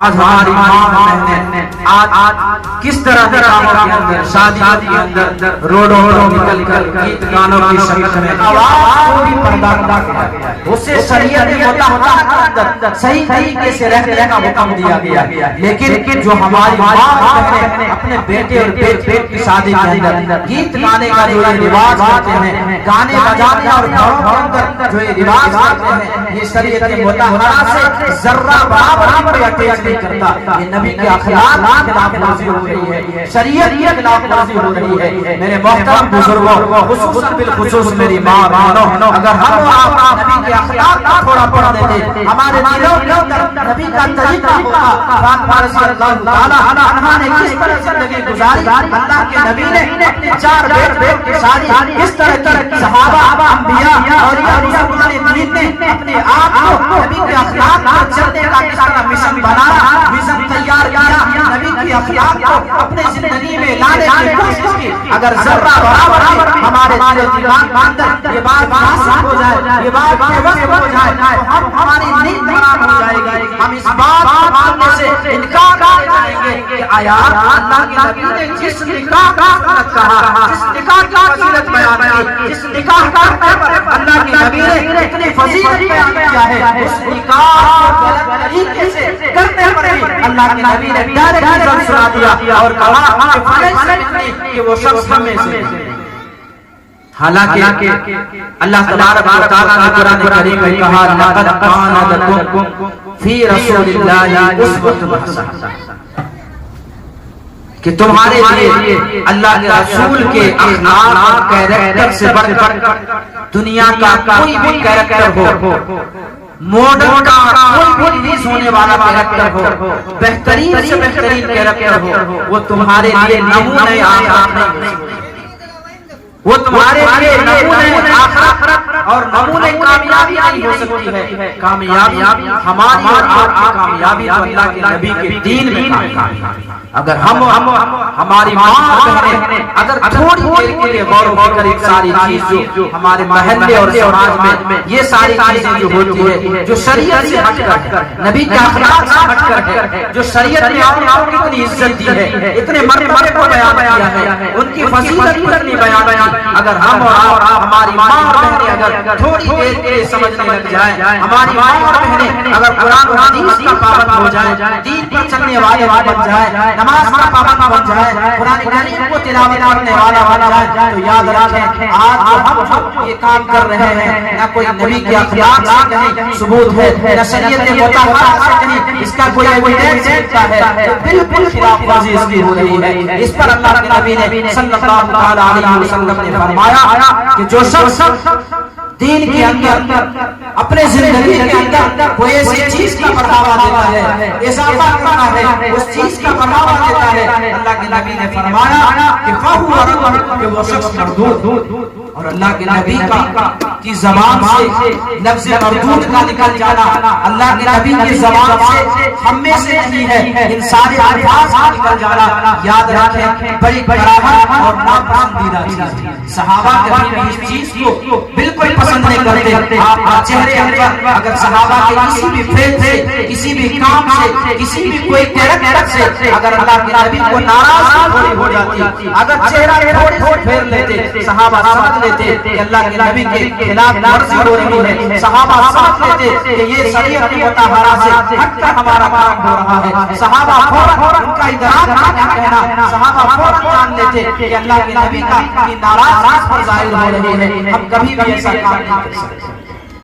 ہماری ماں بہنیں آج کس طرح کے کاموں کے اندر، شادی کے اندر روڈوں پر نکل کر گیت گانوں کی شکل میں آواز کو بھی پردہ کیا گیا ہے، اسے شریعت مطہرہ کے اندر صحیح طریقے سے رہنے کا حکم دیا گیا ہے۔ لیکن جو ہماری ماں بہنیں اپنے بیٹے اور بیٹ کی شادی کے اندر گیت گانے کا جو یہ رواج کرتے ہیں، گانے بجانے اور گھروں کے اندر جو یہ رواج کرتے ہیں، یہ شریعت مطہرہ سے ذرہ برابر بھی اٹیچ نہیں کرتا۔ یہ نبی کے اخلاق کی خلاف ورزی ہو رہی ہے، شریعت کی خلاف ورزی ہو رہی ہے۔ میرے محترم بزرگوں، خصوصاً بالخصوص میری ماں بہنوں، اگر ہم آپ نبی کے اخلاق کا تھوڑا پڑھ دیتے، ہمارے دلوں کے اندر نبی کا طریقہ ہوتا، فاطمہ رضی اللہ تعالیٰ عنہا نے کس طرح زندگی گزاری، اللہ کے نبی نے اپنے 4 بیٹ کی شادی کس طرح کی، صحابہ، انبیاء اور دین نے اپنے آپ کو نبی کے اخلاق پر چلنے کا کس طرح مشن بنایا، مشن تیار کیا، نبی کی اخلاق کو اپنے زندگی میں لانے کی کوشش کی۔ اگر ذرہ برابر ہمارے دل و دماغ کے اندر یہ بات ناسک ہو جائے، یہ بات بے وقت ہو جائے، تو ہماری نیند حرام ہو جائے گی، ہم اس بات کو ماننے سے انکار کر جائیں گے کہ آیا اللہ کے نبی نے جس نکاح کا سنت کہا، جس نکاح کی فضیلت بیان کی، جس نکاح کرنے پر اللہ کے نبی نے اتنی فضیلت بیان کیا ہے، اس نکاح کو غلط طریقے سے کرنے پر اللہ کے نبی نے ڈائریکٹ رد سنا دیا اور کہا کہ فلان سے کہ وہ شخص ہمیں سے۔ حالانکہ اللہ تبارک و تعالیٰ نے قرآن کریم میں کہا لقد کان لکم فی رسول اللہ اسوۃ حسنہ، کہ تمہارے لیے اللہ کے رسول کے اخلاق اور کیریکٹر سے بڑھ کر دنیا کا کوئی بھی کیریکٹر ہو، ماڈل کا کوئی بھی ریلیز ہونے والا کیریکٹر ہو، بہترین سے بہترین کیریکٹر ہو، وہ تمہارے لیے نمونۂ آخرت نہیں، وہ تمہارے لیے نمونۂ آخرت اور نمونۂ کامیابی نہیں ہو سکتی ہے۔ کامیابی ہماری اور آپ کی کامیابی تو اللہ کے نبی کے دین میں کامیابی۔ اگر ہم ہماری ماں بہنیں اگر تھوڑی دیر کے لیے غور و فکر ایک ساری چیز جو ہمارے محلے اور سماج میں یہ ساری چیزیں جو ہوتی ہے، جو شریعت سے ہٹ کر ہے، نبی کے اخلاق سے ہٹ کر ہے، جو شریعت نے آپ کو اتنی عزت دی ہے، اتنے مرتبے کو بیان کیا ہے، ان کی فضیلت کو اتنی بیان کی، اگر ہم اور آپ ہماری ماں اور بہنیں اگر تھوڑی دیر کے لیے سمجھنے لگ جائیں، ہماری ماں اور بہنیں اگر قرآن و حدیث کا پابند ہو جائیں، دین پر چلنے والے بن جائیں، نماز کا پابند بن جائے، قرآن کریم کو تلاوت کرنے والا بن جائے، تو یاد رکھیں آج جو ہم یہ کام کر رہے ہیں نہ کوئی نبی کے اخلاق سے کہیں ثبوت ہے، نہ شریعت مطہرہ سے کہیں اس کا کوئی ایویڈنس ملتا ہے، بالکل خلاف ورزی اس کی ہو رہی ہے۔ اس پر اللہ کے نبی نے صلی اللہ علیہ وسلم نے فرمایا کہ جو شخص دین کے اندر اپنے زندگی کے اندر کوئی ایسی چیز کا بڑھاوا دیتا ہے، اضافہ کرتا ہے، اس چیز کا بڑھاوا دیتا ہے، اللہ کے نبی نے فرمایا کہ فَهُوَ رَدٌّ، کہ وہ شخص مردود۔ اور اللہ کے نبی کی زبان سے لفظ مردود کا نکل جانا اللہ کے نبی کی زبان سے ہم میں سے نہیں ہے، ان سارے الفاظ کا نکل جانا یاد رکھیں بڑی کراہت اور ناپسندیدہ چیز ہے۔ صحابہ کبھی بھی اس چیز کو بالکل پسند نہیں کرتے۔ آپ چہرے پر اگر صحابہ کے کسی بھی فعل سے، کسی بھی کام سے، کسی بھی کوئی کیریکٹر سے اگر اللہ کے نبی کو ناراض تھوڑی ہو جاتی، اگر چہرہ تھوڑی سی پھیر لیتے، صحابہ سمجھ لیتے کہ اللہ کے نبی کے خلاف ورزی ہو رہی ہے، صحابہ سمجھ لیتے کہ یہ شریعت مطہرہ سے ہٹ کر ہمارا کام ہو رہا ہے، صحابہ فوراً ان کا ادراک نہ کہنا، صحابہ فوراً جان لیتے کہ اللہ کے نبی کا ناراض پر ظاہر ہو رہی ہے، ہم کبھی بھی ایسا کام نہیں کر سکتے۔